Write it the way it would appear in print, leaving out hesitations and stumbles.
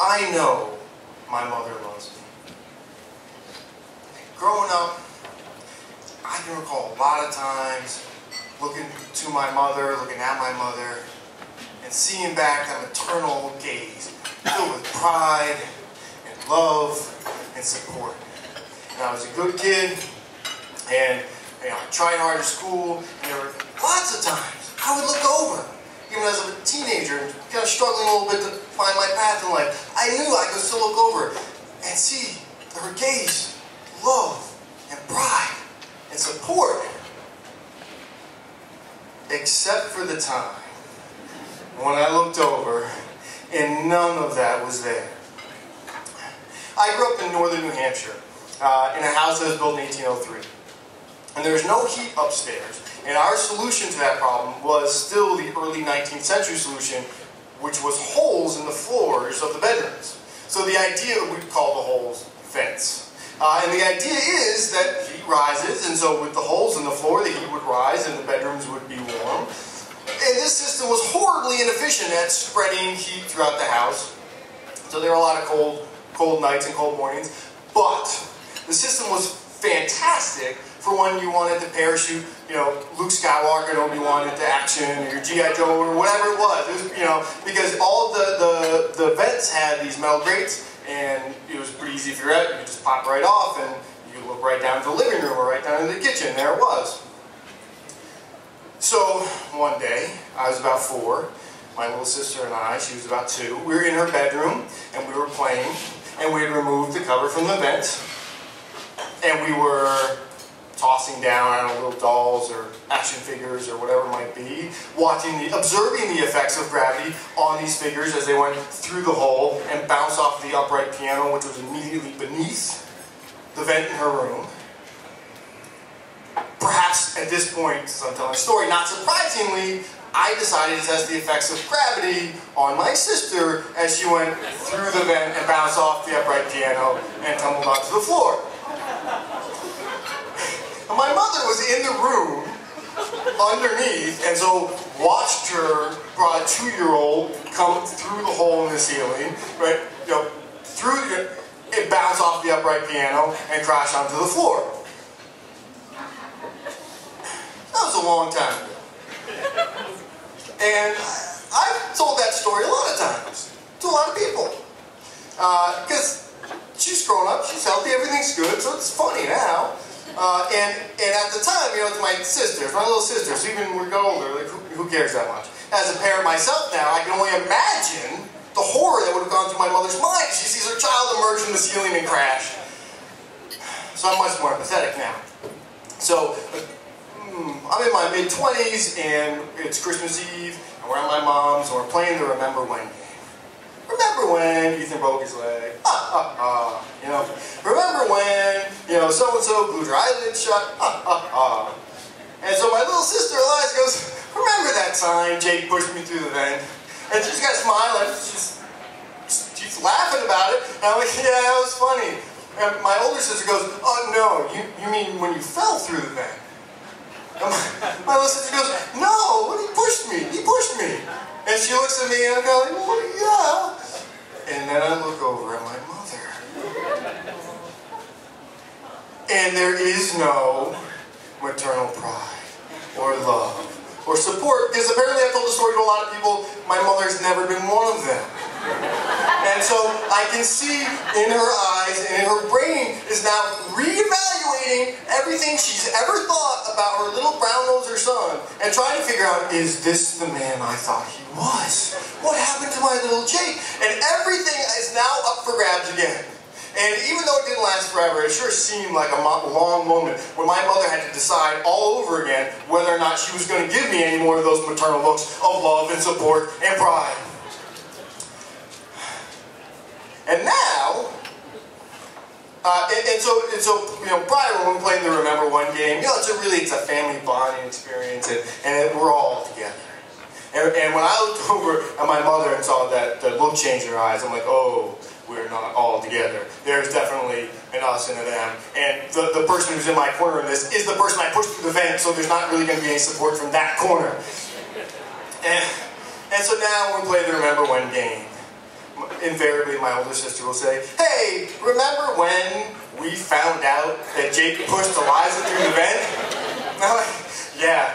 I know my mother loves me. Growing up, I can recall a lot of times looking to my mother, looking at my mother, and seeing back that maternal gaze filled with pride and love and support. And I was a good kid, and I tried hard at school, and there were lots of times I would look over, even as a teenager, kind of struggling a little bit to find my path in life. I knew I could still look over and see her gaze, love, and pride, and support. Except for the time when I looked over and none of that was there. I grew up in northern New Hampshire in a house that was built in 1803. And there was no heat upstairs. And our solution to that problem was still the early 19th century solution, which was holes in the floors of the bedrooms. So the idea, we call the holes vents. And the idea is that heat rises, and so with the holes in the floor, the heat would rise and the bedrooms would be warm. And this system was horribly inefficient at spreading heat throughout the house. So there were a lot of cold nights and cold mornings. But the system was fantastic for when you wanted to parachute, Luke Skywalker and Obi-Wan into action, or your G.I. Joe, or whatever it was. Because all of the vents had these metal grates, and it was pretty easy to figure out. You could just pop right off, and you could look right down to the living room, or right down in the kitchen. There it was. So, one day, I was about 4, my little sister and I, she was about 2, we were in her bedroom, and we were playing, and we had removed the cover from the vent, and we were tossing down, I don't know, little dolls or action figures or whatever it might be, observing the effects of gravity on these figures as they went through the hole and bounced off the upright piano, which was immediately beneath the vent in her room. Perhaps at this point, as I'm telling a story, not surprisingly, I decided to test the effects of gravity on my sister as she went through the vent and bounced off the upright piano and tumbled onto the floor. And my mother was in the room underneath, and so watched her, brought a 2-year-old come through the hole in the ceiling, right? It bounced off the upright piano and crashed onto the floor. That was a long time ago. And I've told that story a lot of times to a lot of people. Because she's grown up, she's healthy, everything's good, so it's funny now. And at the time, it's my sisters, my little sisters, even when we got older, like, who cares that much? As a parent myself now, I can only imagine the horror that would have gone through my mother's mind. She sees her child emerge from the ceiling and crash. So I'm much more empathetic now. So, I'm in my mid-20s, and it's Christmas Eve, and we're at my mom's, and we're playing the Remember When game. Remember when Ethan broke his leg? Remember when, so-and-so glued her eyelids shut? And so my little sister Eliza goes, remember that time Jake pushed me through the vent? And she's got a smile, and she's laughing about it. And I'm like, yeah, that was funny. And my older sister goes, oh no, you mean when you fell through the vent? And my little sister goes, no, he pushed me. And she looks at me and I'm kind of like, well, yeah. And then I look over at my mother. And there is no maternal pride or love or support, because apparently I've told the story to a lot of people, my mother's never been one of them. And so I can see in her eyes and in her brain is now reevaluating everything she's ever thought about her little brown-noser son and trying to figure out, is this the man I thought he was? What happened to my little Jake? And everything is now up for grabs again. And even though it didn't last forever, it sure seemed like a long moment when my mother had to decide all over again whether or not she was going to give me any more of those maternal looks of love and support and pride. And now, prior when we played the Remember One game, it's a family bonding experience, and we're all together. And when I looked over at my mother and saw that look change in her eyes, I'm like, oh, we're not all together. There's definitely an us and a them. And the person who's in my corner in this is the person I pushed through the vent, so there's not really going to be any support from that corner. And so now when we play the Remember When game, invariably my older sister will say, "Hey, remember when we found out that Jake pushed Eliza through the vent?" And I'm like, "Yeah,